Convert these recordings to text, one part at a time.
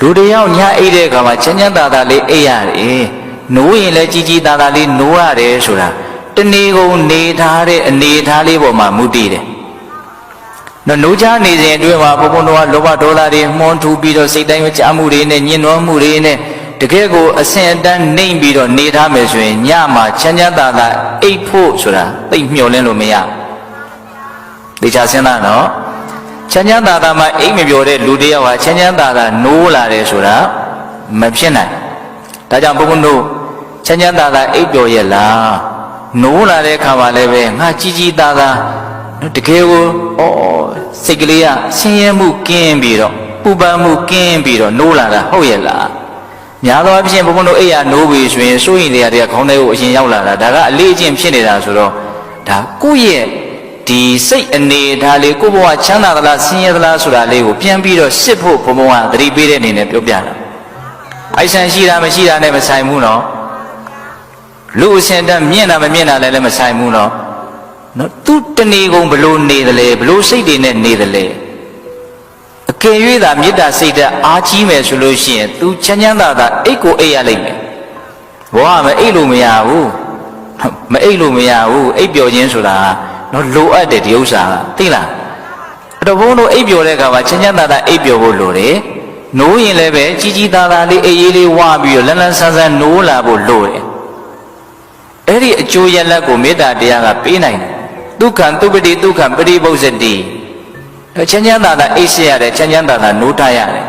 လူတယောက်ညအိတ်တဲ့အခါမှာချမ်းချမ်းသာသာလေးအိတ်ရတယ်နိုးရင်လည်းကြီးကြီးသာသာလေးနိုးရတယ်ဆိုတာတနေ့ကုန်နေထားတဲ့အနေထားလေးပေါ်မှာမူတည်တယ်နော်နိုးချနေစဉ်အတွင်းမှာဘုံဘုံတော်ကလောဘဒေါသတွေမှွန်းထူပြီးတော့စိတ်တိုင်းမကြမှုတွေနဲ့ညှဉ်းနှွမ်းမှုတွေနဲ့တကယ်ကိုအဆင်အတန်းနှိမ့်ပြီးတော့နေထားမယ်ဆိုရင်ညမှာချမ်းချမ်းသာသာအိတ်ဖို့ဆိုတာသိမျှော်လင့်လို့မရသေချာစဉ်းစားနော်ချမ်းချမ်းသာသာမှအိတ်မပြောတဲ့လူတယောက်ဟာချမ်းချမ်းသာသာနိုးလာတယ်ဆိုတာမဖြစ်နိုင်ဒါကြောင့်ဘုန်းဘုန်းတို့ချမ်းချမ်းသာသာအိတ်ပြောရဲ့လားနိုးလာတဲ့အခါမှာလည်းပဲငါကြီးကြီးသာသာတကယ်ကိုစိတ်ကလေးကဆင်းရဲမှုကင်းပြီးတော့ပူပန်မှုကင်းပြီးတော့နိုးလာတာဟုတ်ရဲ့လားများသောအားဖြင့်ဘုန်းဘုန်းတို့အိယာနိုးပြီဆိုရင်စိုးရင်တွေကခေါင်းထဲကိုအရင်ရောက်လာတာဒါကအလေးအကျင့်ဖြစ်နေတာဆိုတော့ဒါကိုယ့်ရဲ့ဒီစိတ်အနေထားလေးကိုယ့်ဘဝချမ်းသာသလားဆင်းရဲသလားဆိုတာလေးကိုပြန်ပြီးတော့စစ်ဖို့ဘုံဘုံကသတိပေးတဲ့အနေနဲ့ပြောပြတာအိုက်ဆန်ရှိတာမရှိတာနဲ့မဆိုင်ဘူးနော်လူအစဉ်တန်းမြင့်တာမမြင့်တာလည်းမဆိုင်ဘူးနော်သူတဏီကုံဘလို့နေတယ်လေဘလို့စိတ်တွေနဲ့နေတယ်လေအကယ်၍သာမေတ္တာစိတ်ဓာတ်အားကြီးမယ်ဆိုလို့ရှိရင်သူချမ်းချမ်းသာသာအိတ်ကိုအိတ်ရလိမ့်မယ်ဘဝမအိတ်လို့မရဘူးမအိတ်လို့မရဘူးအိတ်ပျော်ခြင်းဆိုတာနော်လိုအပ်တယ်ဒီဥစ္စာကသိလားအဲ့တော့ဘုန်းတို့အိပ်ပျော်တဲ့အခါမှာချမ်းချမ်းသာသာအိပ်ပျော်ဖို့လိုတယ်နိုးရင်လည်းပဲကြီးကြီးသာသာလေးအေးအေးလေးဝါပြီးတော့လန်းလန်းဆန်းဆန်းနိုးလာဖို့လိုတယ်အဲ့ဒီအကျိုးရလဒ်ကိုမေတ္တာတရားကပေးနိုင်တယ်ဒုက္ခံသုပတိဒုက္ခံပရိပု္ပ္ပစတိချမ်းချမ်းသာသာအိပ်ဆက်ရတယ်ချမ်းချမ်းသာသာနိုးထားရတယ်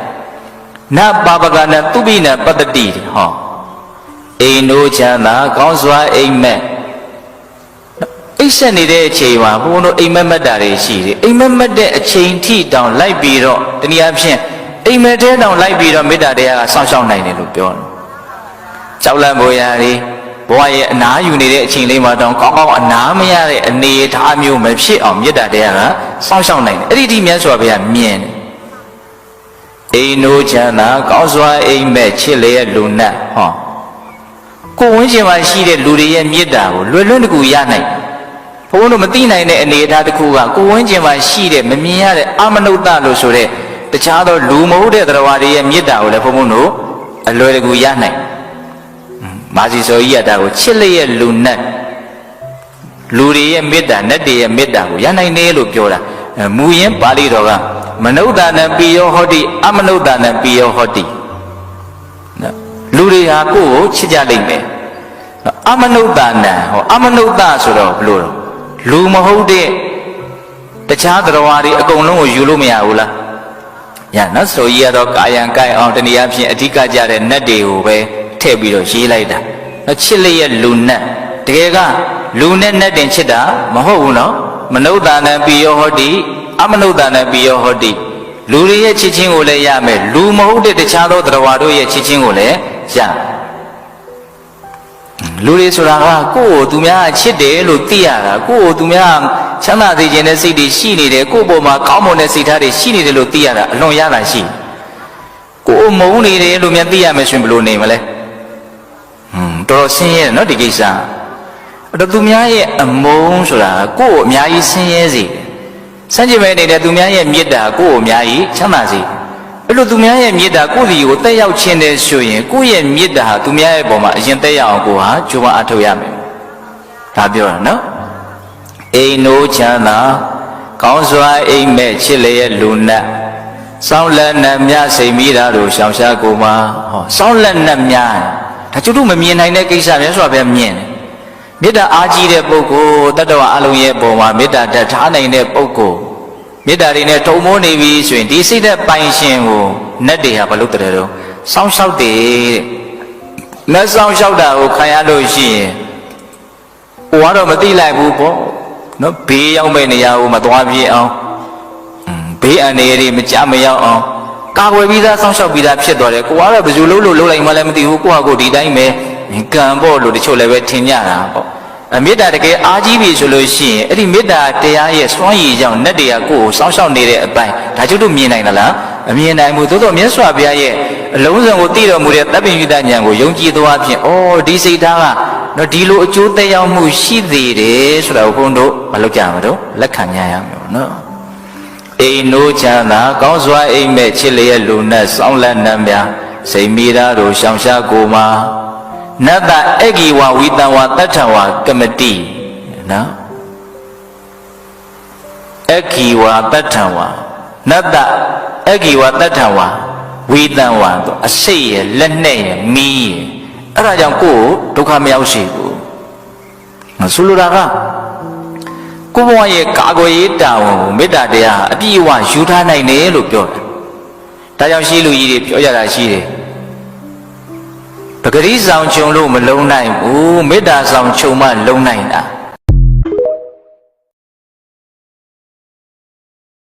နပါပကနသုပိနပတ္တိဟောအိမ်နိုးချမ်းသာကောင်းစွာအိမ်မက်အိပ်ဆက်နေတဲ့အချိန်မှာဘုန်းတို့အိမ်မက်မက်တာတွေရှိတယ်အိမ်မက်မက်တဲ့အချိန်ထိတောင်လိုက်ပြီးတော့တနည်းအားဖြင့်အိမ်မက်တဲ့တောင်လိုက်ပြီးတော့မေတ္တာတရားကစောင့်ရှောက်နိုင်တယ်လို့ပြောတယ်ကြောက်လန့်ပေါ်ရာတွေဘဝရဲ့အနာယူနေတဲ့အချိန်လေးမှာတောင်ကောင်းကောင်းအနာမရတဲ့အနေအထားမျိုးမဖြစ်အောင်မေတ္တာတရားကစောင့်ရှောက်နိုင်တယ်အဲ့ဒီဒီမြတ်စွာဘုရားမြင်တယ်အိမ်နိုးချမ်းသာကောင်းစွာအိမ်မက်ချစ်လျက်လူနတ်ဟောကိုဝင်းကျင်မှာရှိတဲ့လူတွေရဲ့မေတ္တာကိုလွယ်လွယ်တကူရနိုင်ဘုန်းတို့မသိနိုင်တဲ့အနေအထားတစ်ခုကကိုဝင်းကျင်မှာရှိတဲ့မမြင်ရတဲ့အမနုဿလို့ဆိုတဲ့တခြားသောလူမဟုတ်တဲ့တရားတွေရဲ့မေတ္တာကိုလည်းဘုန်းတို့အလွယ်တကူရနိုင်မာစီစောကြီးကဒါကိုချစ်လျက်လူနတ်လူတွေရဲ့မေတ္တာနတ်တွေရဲ့မေတ္တာကိုရနိုင်တယ်လို့ပြောတာမူရင်းပါဠိတော်ကမနုဿနံပိယောဟောတိအမနုဿနံပိယောဟောတိလူတွေဟာကိုယ့်ကိုချစ်ကြလိမ့်မယ်အမနုဿနံဟောအမနုဿဆိုတော့ဘလို့တော့လူမဟုတ်တဲ့တခြားတရားတွေအကုန်လုံးကိုယူလို့မရဘူးလားရနော်ဆိုကြီးကတော့ကာယံကိုက်အောင်တနည်းအားဖြင့်အဓိကကြတဲ့နတ်တွေကိုပဲထည့်ပြီးတော့ရေးလိုက်တာနော်ချစ်လျက်လူနတ်တကယ်ကလူနဲ့နတ်တင်ချစ်တာမဟုတ်ဘူးနော်မနုဿနံပိယောဟောတိအမနုဿနံပိယောဟောတိလူတွေရဲ့ချစ်ချင်းကိုလည်းရမယ်လူမဟုတ်တဲ့တခြားသောတရားတို့ရဲ့ချစ်ချင်းကိုလည်းရလူတွေဆိုတာကကိုယ့်ကိုသူများချစ်တယ်လို့သိရတာကိုယ့်ကိုသူများချမ်းသာစေခြင်းတဲ့စိတ်တွေရှိနေတယ်ကိုယ့်ပေါ်မှာကောင်းမွန်တဲ့စိတ်ထားတွေရှိနေတယ်လို့သိရတာအလွန်ရတာရှိကိုယ်မုန်းနေတယ်လို့များသိရမယ်ဆိုရင်ဘယ်လိုနေမလဲတော်တော်ဆင်းရဲတယ်နော်ဒီကိစ္စအဲ့တော့သူများရဲ့အမုန်းဆိုတာကိုယ့်ကိုအများကြီးဆင်းရဲစေစัจ jin ပဲနေတဲ့သူများရဲ့မေတ္တာကိုယ့်ကိုအများကြီးချမ်းသာစေအဲ့လိုသူများရဲ့မေတ္တာကိုယ့်စီကိုတက်ရောက်ခြင်းတဲ့ဆိုရင်ကိုယ့်ရဲ့မေတ္တာဟာသူများရဲ့ပုံမှာအရင်တက်ရောက်အောင်ကိုဟာကြိုးပမ်းအထောက်ရမယ်ဒါပြောတာနော်အိမ်နိုးချမ်းသာကောင်းစွာအိမ်မက်ချစ်လျက်လူနတ်စောင်းလက်နတ်များစိတ်မိတာတို့ရှောင်ရှားကိုမှာဟောစောင်းလက်နတ်များဒါကျုပ်တို့မမြင်နိုင်တဲ့ကိစ္စများဆိုတော့ပဲမြင်တယ်မေတ္တာအားကြီးတဲ့ပုဂ္ဂိုလ်တတ္တဝအလုံးရဲ့ပုံမှာမေတ္တာတတ်ထားနိုင်တဲ့ပုဂ္ဂိုလ်မေတ္တာတွေနဲ့ထုံမိုးနေပြီဆိုရင်ဒီစိတ်သက်ပိုင်ရှင်ကိုနတ်တွေဟာဘာလို့တည်းတော့စောင်းလျှောက်တယ်တဲ့နတ်စောင်းလျှောက်တာကိုခံရလို့ရှိရင်ဟိုကတော့မသိလိုက်ဘူးပေါ့နော်ဘေးရောက်မဲ့နေရာကိုမသွားပြေးအောင်ဘေးအန္တရာယ်တွေမကြမရောက်အောင်ကာကွယ်ပြီးသားစောင့်ရှောက်ပြီးသားဖြစ်သွားတယ်ကိုကတော့ဘယ်လိုလုပ်လိုက်မှလည်းမသိဘူးကိုကကိုဒီတိုင်းပဲကံပေါ့လို့တချို့လည်းပဲထင်ကြတာပေါ့မေတ္တာတကယ်အားကြီးပြီဆိုလို့ရှိရင်အဲ့ဒီမေတ္တာတရားရဲ့စွမ်းရည်ကြောင့်နတ်တွေကကိုယ်ကိုစောင့်ရှောက်နေတဲ့အပိုင်းဒါကျုပ်တို့မြင်နိုင်သလားမမြင်နိုင်ဘူးသို့တော့မြတ်စွာဘုရားရဲ့အလုံးစုံကိုသိတော်မူတဲ့သဗ္ဗညုတဉာဏ်ကိုယုံကြည်သောအဖြစ်ဩဒီစိတ်ထားကနော်ဒီလိုအကျိုးသက်ရောက်မှုရှိသေးတယ်ဆိုတာကိုဘုန်းတို့မလုပ်ကြမှာတော့လက်ခံရမယ်နော် အိမ်နိုးချမ်းသာကောင်းစွာအိမ်မဲ့ချစ်လျက်လူနဲ့စောင်းလက်နှံများစိတ်မိသားတို့ရှောင်ရှားကိုမှာနတ္တအဂိဝဝိတံဝတတ္ထဝကမတိနော်အဂိဝတတ္ထဝနတ္တအဂိဝတတ္ထဝဝိတံဝတော့အစိတ်ရဲ့လက်နဲ့ရဲ့မီးရဲ့အဲ့ဒါကြောင့်ကိုယ်ဒုက္ခမရောက်ရှိဘူးဆိုလိုတာကကိုယ်ဘဝရဲ့ကာကွယ်ရေးတာဝန်ကိုမေတ္တာတရားအပြည့်အဝယူထားနိုင်တယ်လို့ပြောတယ်ဒါကြောင့်ရှိလူကြီးတွေပြောကြတာရှိတယ်ပဂရိဆောင်ခြုံလို့မလုံးနိုင်ဘူးမေတ္တာဆောင်ခြုံမှလုံးနိုင်တာ